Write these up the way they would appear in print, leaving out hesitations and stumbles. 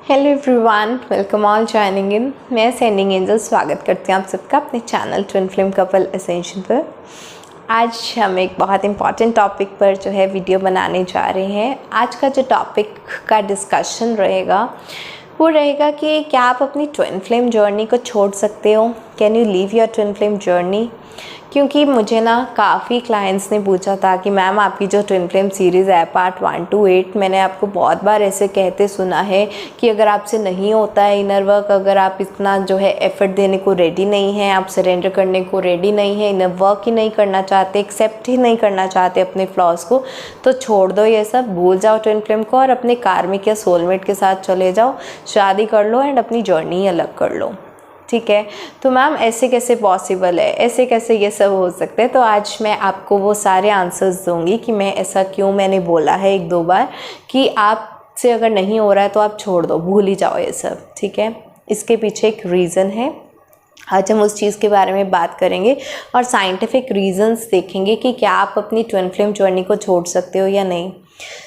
Hello everyone, welcome all joining in. मैं sending angel स्वागत करती हूँ आप सबका अपने channel twin flame couple essential पर। आज हम एक बहुत इंपॉर्टेंट टॉपिक पर जो है वीडियो बनाने जा रहे हैं। आज का जो टॉपिक का डिस्कशन रहेगा वो रहेगा कि क्या आप अपनी ट्विन फ्लेम जर्नी को छोड़ सकते हो। Can you leave your twin flame journey. क्योंकि मुझे ना काफ़ी क्लाइंट्स ने पूछा था कि मैम आपकी जो ट्विन फ्लेम सीरीज़ है पार्ट 1 to 8, मैंने आपको बहुत बार ऐसे कहते सुना है कि अगर आपसे नहीं होता है इनर वर्क, अगर आप इतना जो है एफर्ट देने को रेडी नहीं हैं, आप सरेंडर करने को रेडी नहीं है, इनर वर्क ही नहीं करना चाहते, एक्सेप्ट ही नहीं करना चाहते अपने फ्लॉज को, तो छोड़ दो ये सब, भूल जाओ ट्विन फ्लेम को और अपने कार्मिक या सोलमेट के साथ चले जाओ, शादी कर लो एंड अपनी जर्नी अलग कर लो। ठीक है, तो मैम ऐसे कैसे पॉसिबल है, ऐसे कैसे ये सब हो सकता है। तो आज मैं आपको वो सारे आंसर्स दूंगी कि मैं ऐसा क्यों मैंने बोला है एक दो बार कि आपसे अगर नहीं हो रहा है तो आप छोड़ दो, भूल ही जाओ ये सब। ठीक है, इसके पीछे एक रीज़न है। आज हम उस चीज़ के बारे में बात करेंगे और साइंटिफिक रीजंस देखेंगे कि क्या आप अपनी ट्विन फ्लेम जर्नी को छोड़ सकते हो या नहीं।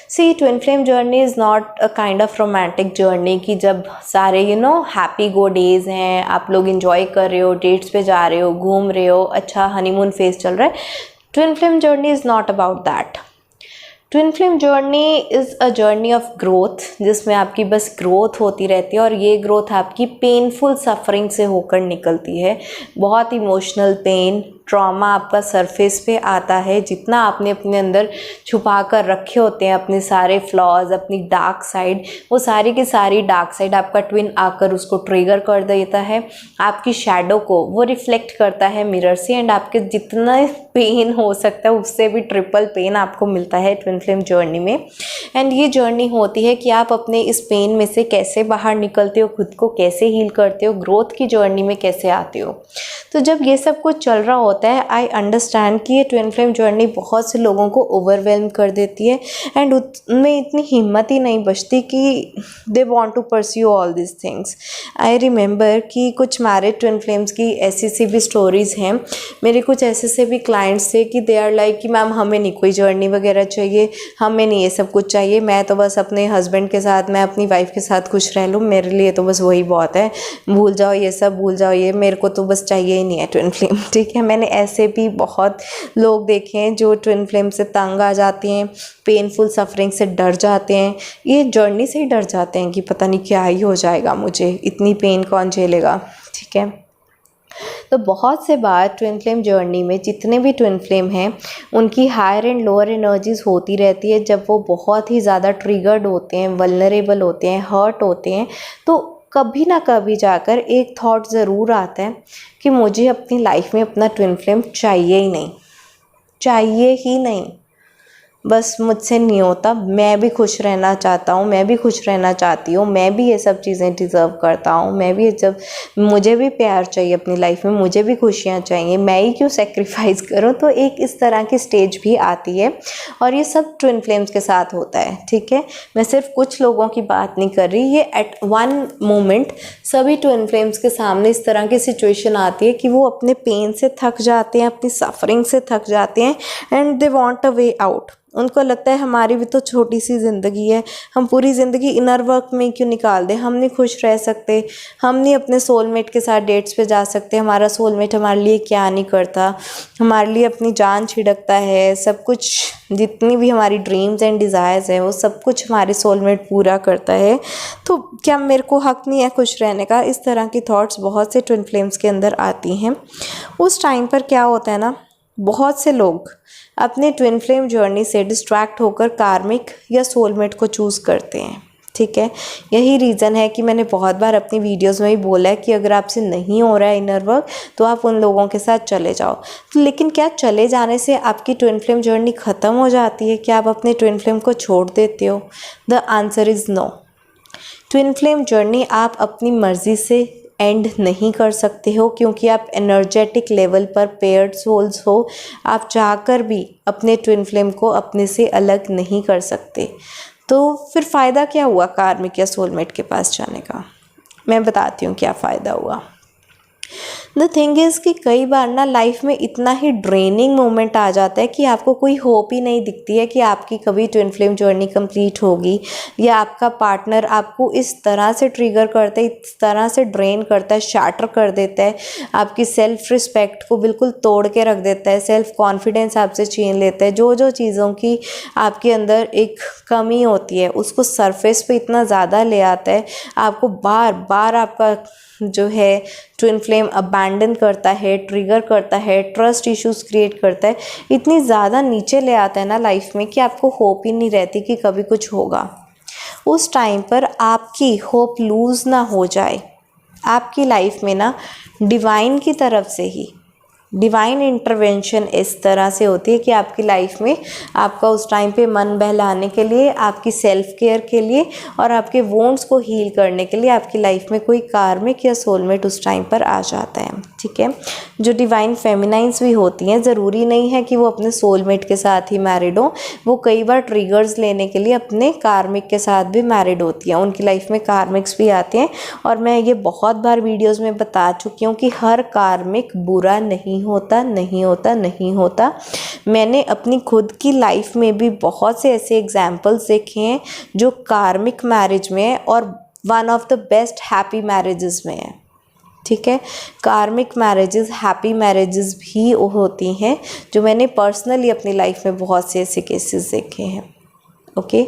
See, twin flame journey is not a kind of romantic journey कि जब सारे हैप्पी गो डेज़ हैं, आप लोग इन्जॉय कर रहे हो, डेट्स पे जा रहे हो, घूम रहे हो, अच्छा हनीमून फेज चल रहा है। Twin flame journey is not about that. Twin flame journey is a journey of growth, जिसमें आपकी बस ग्रोथ होती रहती है और ये ग्रोथ आपकी पेनफुल सफरिंग से होकर निकलती है। बहुत इमोशनल पेन, ट्रॉमा आपका सरफेस पे आता है। जितना आपने अपने अंदर छुपा कर रखे होते हैं अपने सारे फ्लॉज, अपनी डार्क साइड, वो सारी की सारी डार्क साइड आपका ट्विन आकर उसको ट्रिगर कर देता है। आपकी शैडो को वो रिफ्लेक्ट करता है मिरर से एंड आपके जितना पेन हो सकता है उससे भी ट्रिपल पेन आपको मिलता है ट्विन फ्लेम जर्नी में। एंड ये जर्नी होती है कि आप अपने इस पेन में से कैसे बाहर निकलते हो, खुद को कैसे हील करते हो, ग्रोथ की जर्नी में कैसे आते हो। तो जब ये सब कुछ चल रहा होता है, आई अंडरस्टैंड कि ये ट्विन फ्लेम जर्नी बहुत से लोगों को ओवरवेलम कर देती है एंड उनमें इतनी हिम्मत ही नहीं बचती कि they want to pursue all this things. I remember कि कुछ मैरिड ट्विन फ्लेम्स की ऐसी सी भी स्टोरीज़ हैं। मेरे कुछ ऐसे से भी क्लाइंट्स थे कि दे आर लाइक कि मैम हमें नहीं कोई जर्नी वगैरह चाहिए, हमें नहीं ये सब कुछ चाहिए, मैं तो बस अपने हस्बैंड के साथ, मैं अपनी वाइफ के साथ खुश रह लूँ, मेरे लिए तो बस वही बहुत है, भूल जाओ ये सब, भूल जाओ ये, मेरे को तो बस चाहिए ही नहीं है ट्विन फ्लेम। ठीक है, मैंने ऐसे भी बहुत लोग देखे हैं जो ट्विन फ्लेम से तंग आ जाते हैं, पेनफुल सफरिंग से डर जाते हैं, ये जर्नी से ही डर जाते हैं कि पता नहीं क्या ही हो जाएगा मुझे, इतनी पेन कौन झेलेगा। ठीक है, तो बहुत से बार ट्विन फ्लेम जर्नी में जितने भी ट्विन फ्लेम हैं उनकी हायर एंड लोअर एनर्जीज होती रहती है। जब वो बहुत ही ज़्यादा ट्रिगर्ड होते हैं, वल्नरेबल होते हैं, हर्ट होते हैं, तो कभी ना कभी जाकर एक थॉट ज़रूर आता है कि मुझे अपनी लाइफ में अपना ट्विन फ्लेम चाहिए ही नहीं, चाहिए ही नहीं, बस मुझसे नहीं होता, मैं भी खुश रहना चाहता हूँ, मैं भी खुश रहना चाहती हूँ, मैं भी ये सब चीज़ें डिज़र्व करता हूँ, मैं भी जब मुझे भी प्यार चाहिए अपनी लाइफ में, मुझे भी खुशियाँ चाहिए, मैं ही क्यों सेक्रीफाइस करूँ। तो एक इस तरह की स्टेज भी आती है और ये सब ट्विन फ्लेम्स के साथ होता है। ठीक है, मैं सिर्फ कुछ लोगों की बात नहीं कर रही, ये एट वन मोमेंट सभी ट्विन फ्लेम्स के सामने इस तरह की सिचुएशन आती है कि वो अपने पेन से थक जाते हैं, अपनी सफरिंग से थक जाते हैं and they want a way out. उनको लगता है हमारी भी तो छोटी सी ज़िंदगी है, हम पूरी ज़िंदगी इनर वर्क में क्यों निकाल दें, हम नहीं खुश रह सकते, हम नहीं अपने सोलमेट के साथ डेट्स पे जा सकते, हमारा सोलमेट हमारे लिए क्या नहीं करता, हमारे लिए अपनी जान छिड़कता है, सब कुछ, जितनी भी हमारी ड्रीम्स एंड डिज़ायर्स हैं वो सब कुछ हमारे सोलमेट पूरा करता है, तो क्या मेरे को हक नहीं है खुश रहने का। इस तरह की थॉट्स बहुत से ट्विन फ्लेम्स के अंदर आती हैं। उस टाइम पर क्या होता है ना, बहुत से लोग अपने ट्विन फ्लेम जर्नी से डिस्ट्रैक्ट होकर कार्मिक या सोलमेट को चूज़ करते हैं। ठीक है, यही रीज़न है कि मैंने बहुत बार अपनी वीडियोस में भी बोला है कि अगर आपसे नहीं हो रहा है इनर वर्क तो आप उन लोगों के साथ चले जाओ। लेकिन क्या चले जाने से आपकी ट्विन फ्लेम जर्नी ख़त्म हो जाती है? क्या आप अपने ट्विन फ्लेम को छोड़ देते हो? The answer is no. Twin flame journey आप अपनी मर्ज़ी से एंड नहीं कर सकते हो, क्योंकि आप एनर्जेटिक लेवल पर पेयर्ड सोल्स हो। आप चाहकर भी अपने ट्विन फ्लेम को अपने से अलग नहीं कर सकते। तो फिर फ़ायदा क्या हुआ कार्मिक या सोलमेट के पास जाने का? मैं बताती हूँ क्या फ़ायदा हुआ। द थिंग इज़ कि कई बार ना लाइफ में इतना ही ड्रेनिंग मोमेंट आ जाता है कि आपको कोई होप ही नहीं दिखती है कि आपकी कभी ट्विन फ्लेम जर्नी कंप्लीट होगी, या आपका पार्टनर आपको इस तरह से ट्रिगर करता है, इस तरह से ड्रेन करता है, शैटर कर देता है, आपकी सेल्फ रिस्पेक्ट को बिल्कुल तोड़ के रख देता है, सेल्फ कॉन्फिडेंस आपसे छीन लेता है। जो जो चीज़ों की आपके अंदर एक कमी होती है उसको सरफेस पे इतना ज़्यादा ले आता है, आपको बार बार आपका जो है ट्विन फ्लेम अबैंडन करता है, ट्रिगर करता है, ट्रस्ट इश्यूज क्रिएट करता है, इतनी ज़्यादा नीचे ले आता है ना लाइफ में कि आपको होप ही नहीं रहती कि कभी कुछ होगा। उस टाइम पर आपकी होप लूज़ ना हो जाए, आपकी लाइफ में ना डिवाइन की तरफ से ही डिवाइन इंटरवेंशन इस तरह से होती है कि आपकी लाइफ में आपका उस टाइम पे मन बहलाने के लिए, आपकी सेल्फ केयर के लिए और आपके वोंड्स को हील करने के लिए आपकी लाइफ में कोई कार्मिक या सोलमेट उस टाइम पर आ जाता है। ठीक है, जो डिवाइन फेमिनाइंस भी होती हैं, ज़रूरी नहीं है कि वो अपने सोलमेट के साथ ही मैरिड हो, वो कई बार ट्रिगर्स लेने के लिए अपने कार्मिक के साथ भी मैरिड होती हैं, उनकी लाइफ में कार्मिक्स भी आते हैं। और मैं ये बहुत बार वीडियोज़ में बता चुकी हूँ कि हर कार्मिक बुरा नहीं होता, नहीं होता, नहीं होता। मैंने अपनी खुद की लाइफ में भी बहुत से ऐसे एग्जाम्पल्स देखे हैं जो कार्मिक मैरिज में है और one of the best happy marriages में है। ठीक है, कार्मिक मैरिजेस हैप्पी मैरिजेस भी होती हैं, जो मैंने पर्सनली अपनी लाइफ में बहुत से ऐसे केसेस देखे हैं। ओके,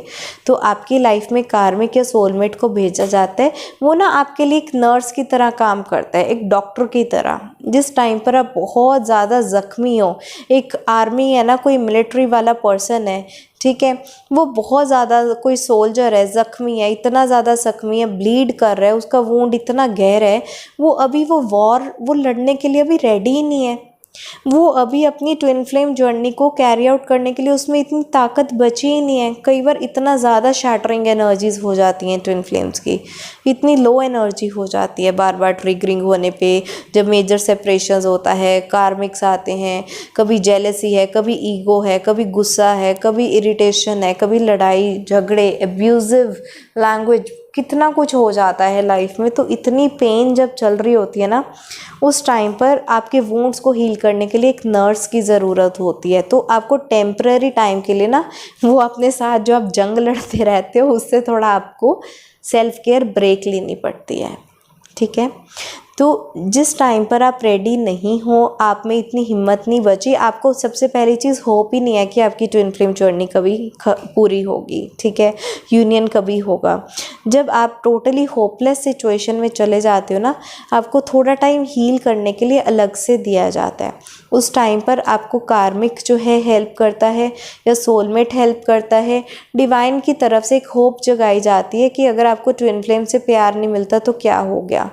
तो आपकी लाइफ में कार्मिक या सोलमेट को भेजा जाता है, वो ना आपके लिए एक नर्स की तरह काम करता है, एक डॉक्टर की तरह। जिस टाइम पर आप बहुत ज़्यादा ज़ख्मी हो, एक आर्मी है ना, कोई मिलिट्री वाला पर्सन है, ठीक है, वो बहुत ज़्यादा कोई सोल्जर है, ज़ख्मी है, इतना ज़्यादा ज़ख्मी है, ब्लीड कर रहा है, उसका वुंड इतना गहरा है, वो अभी वो लड़ने के लिए अभी रेडी ही नहीं है। वो अभी अपनी ट्विन फ्लेम जर्नी को कैरी आउट करने के लिए उसमें इतनी ताकत बची ही नहीं है। कई बार इतना ज़्यादा शैटरिंग एनर्जीज हो जाती हैं ट्विन फ्लेम्स की, इतनी लो एनर्जी हो जाती है बार बार ट्रिगरिंग होने पे। जब मेजर सेपरेशंस होता है, कार्मिक्स आते हैं, कभी जेलसी है, कभी ईगो है, कभी गुस्सा है, कभी इरिटेशन है, कभी लड़ाई झगड़े, एब्यूजिव लैंग्वेज, कितना कुछ हो जाता है लाइफ में। तो इतनी पेन जब चल रही होती है ना, उस टाइम पर आपके वुंड्स को हील करने के लिए एक नर्स की ज़रूरत होती है। तो आपको टेम्पररी टाइम के लिए ना, वो अपने साथ जो आप जंग लड़ते रहते हो उससे थोड़ा आपको सेल्फ केयर ब्रेक लेनी पड़ती है। ठीक है, तो जिस टाइम पर आप रेडी नहीं हो, आप में इतनी हिम्मत नहीं बची, आपको सबसे पहली चीज़ होप ही नहीं है कि आपकी ट्विन फ्लेम जर्नी कभी पूरी होगी। ठीक है, यूनियन कभी होगा। जब आप टोटली होपलेस सिचुएशन में चले जाते हो ना, आपको थोड़ा टाइम हील करने के लिए अलग से दिया जाता है। उस टाइम पर आपको कार्मिक जो है हेल्प करता है या सोलमेट हेल्प करता है। डिवाइन की तरफ से एक होप जगाई जाती है कि अगर आपको ट्विन फ्लेम से प्यार नहीं मिलता तो क्या हो गया,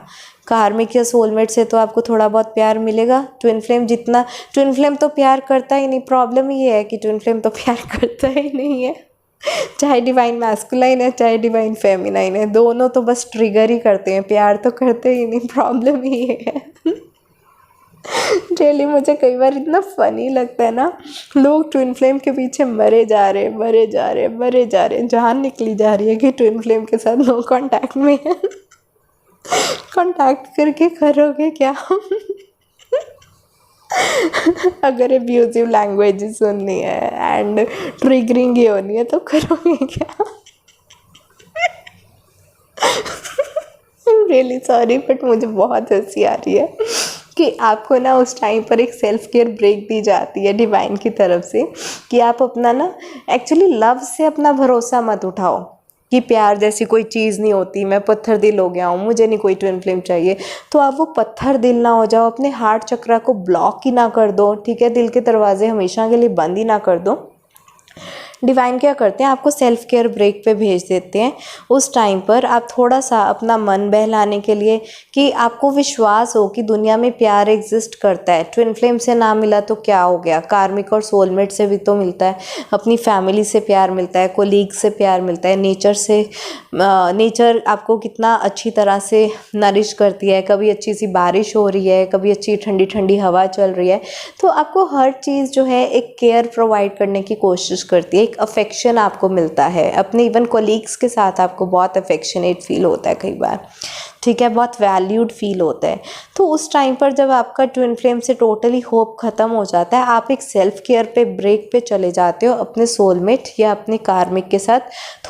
कार्मिक या सोलमेट से तो आपको थोड़ा बहुत प्यार मिलेगा। ट्विन फ्लेम तो प्यार करता ही नहीं। प्रॉब्लम ये है कि ट्विन फ्लेम तो प्यार करता ही नहीं है, चाहे डिवाइन मैस्कुलाइन है चाहे डिवाइन फेमिनाइन है, दोनों तो बस ट्रिगर ही करते हैं, प्यार तो करते ही नहीं। प्रॉब्लम ये है। रियली मुझे कई बार इतना फ़नी लगता है ना, लोग ट्विन फ्लेम के पीछे मरे जा रहे, जान निकली जा रही है कि ट्विन फ्लेम के साथ नो कांटेक्ट में है। कांटेक्ट करके करोगे क्या? अगर एब्यूजिव लैंग्वेज सुननी है एंड ट्रिगरिंग ही होनी है तो करोगे क्या? रियली सॉरी, बट मुझे बहुत हंसी आ रही है कि आपको ना उस टाइम पर एक सेल्फ केयर ब्रेक दी जाती है डिवाइन की तरफ से कि आप अपना ना एक्चुअली लव से अपना भरोसा मत उठाओ कि प्यार जैसी कोई चीज़ नहीं होती, मैं पत्थर दिल हो गया हूँ, मुझे नहीं कोई ट्विन फ्लेम चाहिए। तो आप वो पत्थर दिल ना हो जाओ, अपने हार्ट चक्रा को ब्लॉक ही ना कर दो। ठीक है, दिल के दरवाजे हमेशा के लिए बंद ही ना कर दो। डिवाइन क्या करते हैं, आपको सेल्फ केयर ब्रेक पे भेज देते हैं। उस टाइम पर आप थोड़ा सा अपना मन बहलाने के लिए, कि आपको विश्वास हो कि दुनिया में प्यार एग्जिस्ट करता है। ट्विन फ्लेम से ना मिला तो क्या हो गया, कार्मिक और सोलमेट से भी तो मिलता है, अपनी फैमिली से प्यार मिलता है, कोलीग से प्यार मिलता है, नेचर से। नेचर आपको कितना अच्छी तरह से नरिश करती है, कभी अच्छी सी बारिश हो रही है, कभी अच्छी ठंडी ठंडी हवा चल रही है, तो आपको हर चीज़ जो है एक केयर प्रोवाइड करने की कोशिश करती है, एक एक अफेक्शन आपको मिलता है, अपने इवन कोलीग्स के साथ आपको बहुत अफेक्शनेट फील होता है कई बार, ठीक है, बहुत वैल्यूड फील होता है। तो उस टाइम पर जब आपका ट्विन फ्लेम से टोटली होप ख़त्म हो जाता है, आप एक सेल्फ केयर पे ब्रेक पे चले जाते हो अपने सोलमेट या अपने कार्मिक के साथ।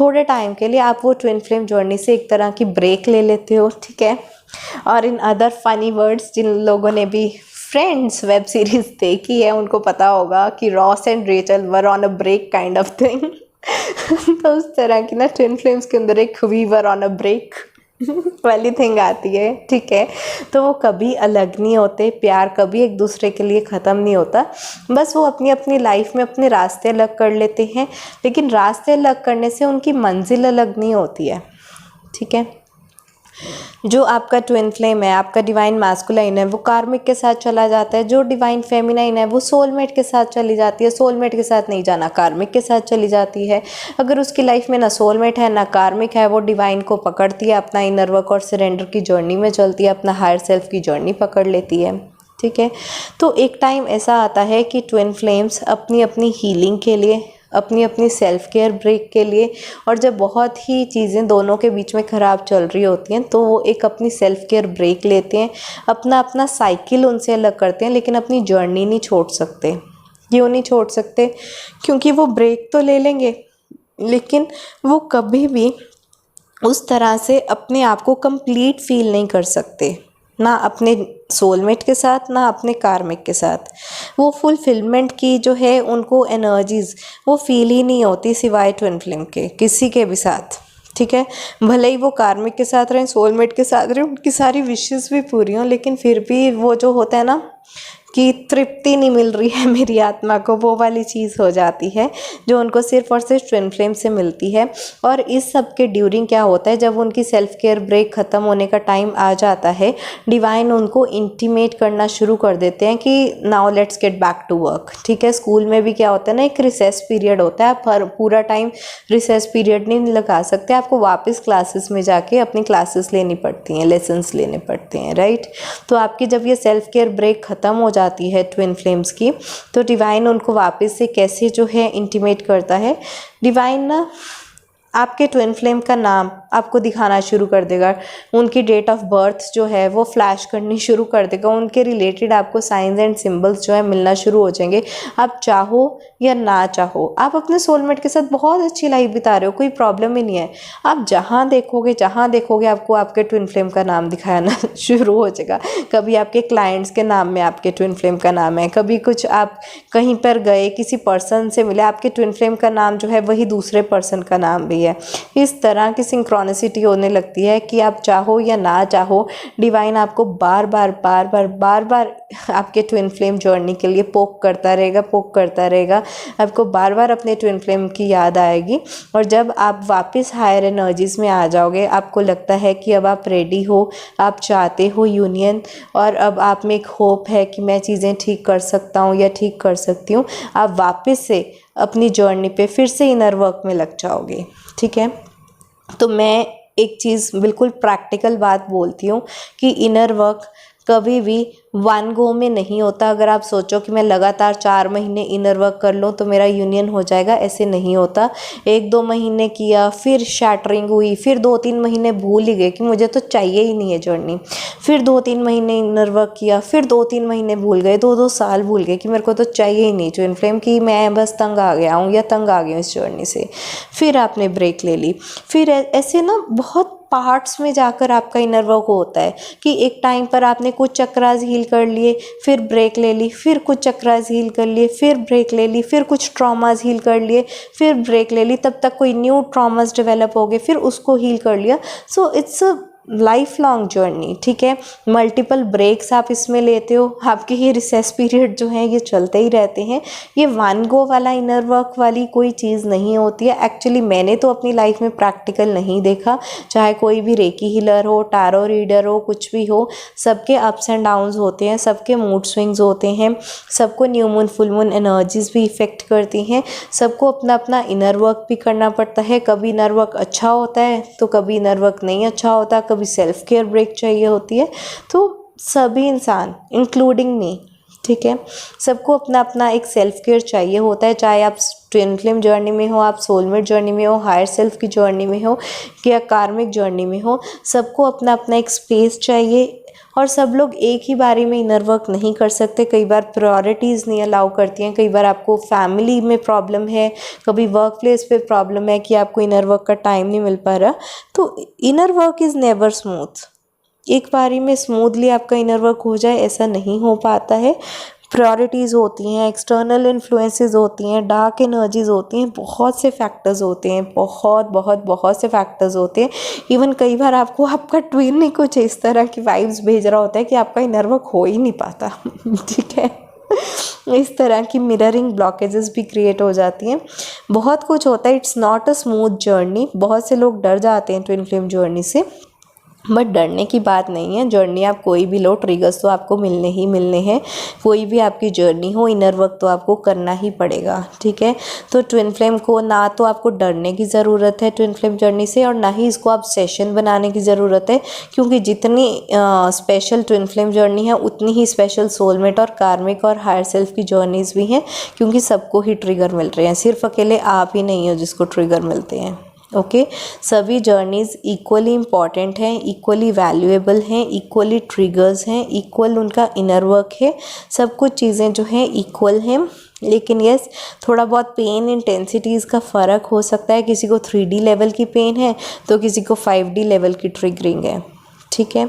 थोड़े टाइम के लिए आप वो ट्विन फ्लेम जर्नी से एक तरह की ब्रेक ले लेते हो, ठीक है। और इन अदर फनी वर्ड्स, जिन लोगों ने भी फ्रेंड्स वेब सीरीज़ देखी है उनको पता होगा कि Ross and Rachel were on a break kind of thing. तो उस तरह की ना ट्विन फ्लेम्स के अंदर एक we were on a break वाली थिंग आती है, ठीक है। तो वो कभी अलग नहीं होते, प्यार कभी एक दूसरे के लिए ख़त्म नहीं होता, बस वो अपनी अपनी लाइफ में अपने रास्ते अलग कर लेते हैं, लेकिन रास्ते अलग करने से उनकी मंजिल अलग नहीं होती है, ठीक है। जो आपका ट्विन फ्लेम है, आपका डिवाइन मैस्कुलाइन है, वो कार्मिक के साथ चला जाता है। जो डिवाइन फेमिनाइन है वो सोलमेट के साथ चली जाती है, सोलमेट के साथ नहीं जाना, कार्मिक के साथ चली जाती है। अगर उसकी लाइफ में ना सोलमेट है ना कार्मिक है, वो डिवाइन को पकड़ती है, अपना इनर वर्क और सरेंडर की जर्नी में चलती है, अपना हायर सेल्फ की जर्नी पकड़ लेती है, ठीक है। तो एक टाइम ऐसा आता है कि ट्विन फ्लेम्स अपनी अपनी हीलिंग के लिए, अपनी अपनी सेल्फ केयर ब्रेक के लिए, और जब बहुत ही चीज़ें दोनों के बीच में ख़राब चल रही होती हैं तो वो एक अपनी सेल्फ केयर ब्रेक लेते हैं, अपना अपना साइकिल उनसे अलग करते हैं, लेकिन अपनी जर्नी नहीं छोड़ सकते। क्यों नहीं छोड़ सकते? क्योंकि वो ब्रेक तो ले लेंगे, लेकिन वो कभी भी उस तरह से अपने आप को कंप्लीट फील नहीं कर सकते, ना अपने सोलमेट के साथ ना अपने कार्मिक के साथ। वो फुलफिलमेंट की जो है उनको एनर्जीज़ वो फील ही नहीं होती सिवाय ट्विन फ्लेम के, किसी के भी साथ, ठीक है। भले ही वो कार्मिक के साथ रहें, सोलमेट के साथ रहें, उनकी सारी विशेस भी पूरी हों, लेकिन फिर भी वो जो होता है ना कि तृप्ति नहीं मिल रही है मेरी आत्मा को, वो वाली चीज़ हो जाती है जो उनको सिर्फ और सिर्फ ट्विन फ्लेम से मिलती है। और इस सब के ड्यूरिंग क्या होता है, जब उनकी सेल्फ केयर ब्रेक ख़त्म होने का टाइम आ जाता है, डिवाइन उनको इंटीमेट करना शुरू कर देते हैं कि now let's get back to work, ठीक है। स्कूल में भी क्या होता है ना, एक रिसेस पीरियड होता है, आप पूरा टाइम रिसेस पीरियड नहीं लगा सकते, आपको वापस क्लासेस में जाके अपनी क्लासेस लेनी पड़ती हैं, लेसन्स लेने पड़ते हैं, राइट। तो आपकी जब ये सेल्फ केयर ब्रेक ख़त्म हो जाती है ट्विन फ्लेम्स की, तो डिवाइन उनको वापस से कैसे जो है इंटीमेट करता है। डिवाइन ना आपके ट्विन फ्लेम का नाम आपको दिखाना शुरू कर देगा, उनकी डेट ऑफ बर्थ जो है वो फ्लैश करनी शुरू कर देगा, उनके रिलेटेड आपको साइंस एंड सिंबल्स जो है मिलना शुरू हो जाएंगे। आप चाहो या ना चाहो, आप अपने सोलमेट के साथ बहुत अच्छी लाइफ बिता रहे हो, कोई प्रॉब्लम ही नहीं है। आप जहाँ देखोगे आपको आपके ट्विन फ्लेम का नाम दिखाना शुरू हो जाएगा। कभी आपके क्लाइंट्स के नाम में आपके ट्विन फ्लेम का नाम है, कभी कुछ आप कहीं पर गए, किसी पर्सन से मिले, आपके ट्विन फ्लेम का नाम जो है वही दूसरे पर्सन का नाम भी है। इस तरह की सिंक्रोनिसिटी होने लगती है कि आप चाहो या ना चाहो, डिवाइन आपको बार बार आपके ट्विन फ्लेम जर्नी के लिए पोक करता रहेगा। आपको बार बार अपने ट्विन फ्लेम की याद आएगी, और जब आप वापस हायर एनर्जीज में आ जाओगे, आपको लगता है कि अब आप रेडी हो, आप चाहते हो यूनियन, और अब आप में एक होप है कि मैं चीज़ें ठीक कर सकता हूँ या ठीक कर सकती हूँ, आप वापस से अपनी जर्नी पे फिर से इनर वर्क में लग जाओगे, ठीक है। तो मैं एक चीज़ बिल्कुल प्रैक्टिकल बात बोलती हूँ कि इनर वर्क कभी भी वन गो में नहीं होता। अगर आप सोचो कि मैं लगातार 4 महीने इनर वर्क कर लूँ तो मेरा यूनियन हो जाएगा, ऐसे नहीं होता। 1-2 महीने किया, फिर शैटरिंग हुई, फिर 2-3 महीने भूल ही गए कि मुझे तो चाहिए ही नहीं है जर्नी, फिर 2-3 महीने इनर वर्क किया, फिर 2-3 महीने भूल गए, 2-2 साल भूल गए कि मेरे को तो चाहिए ही नहीं ट्विन फ्लेम, की मैं बस तंग आ गया हूँ या तंग आ गई हूँ इस जर्नी से। फिर आपने ब्रेक ले ली, फिर ऐसे ना बहुत पार्ट्स में जाकर आपका इनर वर्क होता है कि एक टाइम पर आपने कुछ चक्रास हील कर लिए, फिर ब्रेक ले ली, फिर कुछ चक्रास हील कर लिए, फिर ब्रेक ले ली, फिर कुछ ट्रॉमास हील कर लिए, फिर ब्रेक ले ली, तब तक कोई न्यू ट्रॉमास डेवलप हो गए, फिर उसको हील कर लिया। So it's a life long journey, ठीक है। मल्टीपल ब्रेक्स आप इसमें लेते हो, आपके ये रिसेस पीरियड जो हैं ये चलते ही रहते हैं। ये वन गो वाला इनर वर्क वाली कोई चीज़ नहीं होती है। एक्चुअली मैंने तो अपनी लाइफ में प्रैक्टिकल नहीं देखा, चाहे कोई भी रेकी हीलर हो, टारो रीडर हो, कुछ भी हो, सबके अप्स एंड डाउन्स होते हैं, सबके मूड स्विंग्स होते हैं, सबको new moon full moon energies भी इफ़ेक्ट करती हैं, सबको अपना अपना इनर वर्क भी करना पड़ता है। कभी इनर वर्क अच्छा होता है तो कभी इनर वर्क नहीं अच्छा होता, कभी सेल्फ केयर ब्रेक चाहिए होती है। तो सभी इंसान इंक्लूडिंग मी, ठीक है। सबको अपना अपना एक सेल्फ केयर चाहिए होता है, चाहे आप ट्विन फ्लेम जर्नी में हो, आप सोलमेट जर्नी में हो, हायर सेल्फ की जर्नी में हो या कार्मिक जर्नी में हो, सबको अपना अपना एक स्पेस चाहिए। और सब लोग एक ही बारी में इनर वर्क नहीं कर सकते, कई बार प्रायोरिटीज़ नहीं अलाउ करती हैं, कई बार आपको फैमिली में प्रॉब्लम है, कभी वर्क प्लेस पे प्रॉब्लम है कि आपको इनर वर्क का टाइम नहीं मिल पा रहा। तो inner work is never smooth, एक बारी में स्मूथली आपका इनर वर्क हो जाए ऐसा नहीं हो पाता है। प्रायोरिटीज़ होती हैं, एक्सटर्नल इन्फ्लुएंसेस होती हैं, डार्क एनर्जीज होती हैं, बहुत से फैक्टर्स होते हैं, बहुत से फैक्टर्स होते हैं। इवन कई बार आपको आपका ट्विन ही कुछ इस तरह की वाइब्स भेज रहा होता है कि आपका इनर वर्क हो ही नहीं पाता ठीक है। इस तरह की मिररिंग ब्लॉकेजेस भी क्रिएट हो जाती हैं, बहुत कुछ होता है। It's not a smooth journey. बहुत से लोग डर जाते हैं ट्विन फ्लेम जर्नी से, बट डरने की बात नहीं है। जर्नी आप कोई भी लो, ट्रिगर्स तो आपको मिलने ही मिलने हैं। कोई भी आपकी जर्नी हो, इनर वर्क तो आपको करना ही पड़ेगा, ठीक है। तो ट्विन फ्लेम को ना तो आपको डरने की ज़रूरत है ट्विन फ्लेम जर्नी से, और ना ही इसको आप सेशन बनाने की ज़रूरत है, क्योंकि जितनी स्पेशल ट्विन फ्लेम जर्नी है उतनी ही स्पेशल सोलमेट और कार्मिक और हायर सेल्फ की जर्नीज़ भी हैं, क्योंकि सबको ही ट्रिगर मिल रहे हैं। सिर्फ अकेले आप ही नहीं हो जिसको ट्रिगर मिलते हैं। ओके सभी जर्नीज़ इक्वली इम्पॉर्टेंट हैं, इक्वली वैल्यूएबल हैं, इक्वली ट्रिगर्स हैं, इक्वल उनका इनर वर्क है। सब कुछ चीज़ें जो हैं इक्वल हैं, लेकिन यस थोड़ा बहुत पेन इंटेंसिटीज़ का फ़र्क हो सकता है। किसी को 3D लेवल की पेन है तो किसी को 5D लेवल की ट्रिगरिंग है, ठीक है।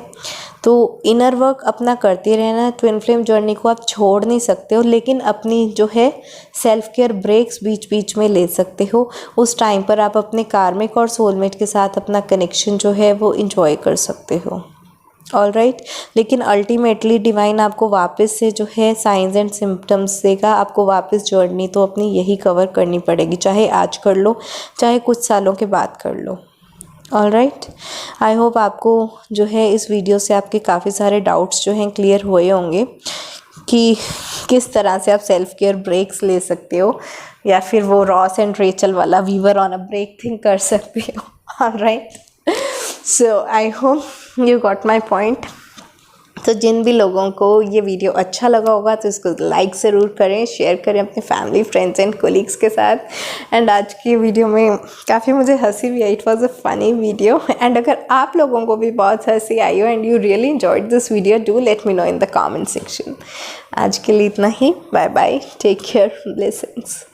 तो इनर वर्क अपना करते रहना। ट्विन फ्लेम जर्नी को आप छोड़ नहीं सकते हो, लेकिन अपनी जो है सेल्फ केयर ब्रेक्स बीच बीच में ले सकते हो। उस टाइम पर आप अपने कार्मिक और सोलमेट के साथ अपना कनेक्शन जो है वो इंजॉय कर सकते हो। ऑल राइट, लेकिन अल्टीमेटली डिवाइन आपको वापस से जो है साइंस एंड सिम्टम्स देगा। आपको वापस जर्नी तो अपनी यही कवर करनी पड़ेगी, चाहे आज कर लो, चाहे कुछ सालों के बाद कर लो। ऑल राइट, आई होप आपको जो है इस वीडियो से आपके काफ़ी सारे डाउट्स जो हैं क्लियर हुए होंगे कि किस तरह से आप सेल्फ केयर ब्रेक्स ले सकते हो, या फिर वो रॉस एंड रेचल वाला we were on a break thing कर सकते हो। All right, so I hope you got my point. तो जिन भी लोगों को ये वीडियो अच्छा लगा होगा तो इसको लाइक ज़रूर करें, शेयर करें अपने फैमिली, फ्रेंड्स एंड कोलीग्स के साथ। एंड आज की वीडियो में काफ़ी मुझे हंसी भी आई, it was a funny video. And अगर आप लोगों को भी बहुत हंसी आई हो and you really enjoyed this video, do let me know in the comment section. आज के लिए इतना ही, bye bye, take care, blessings.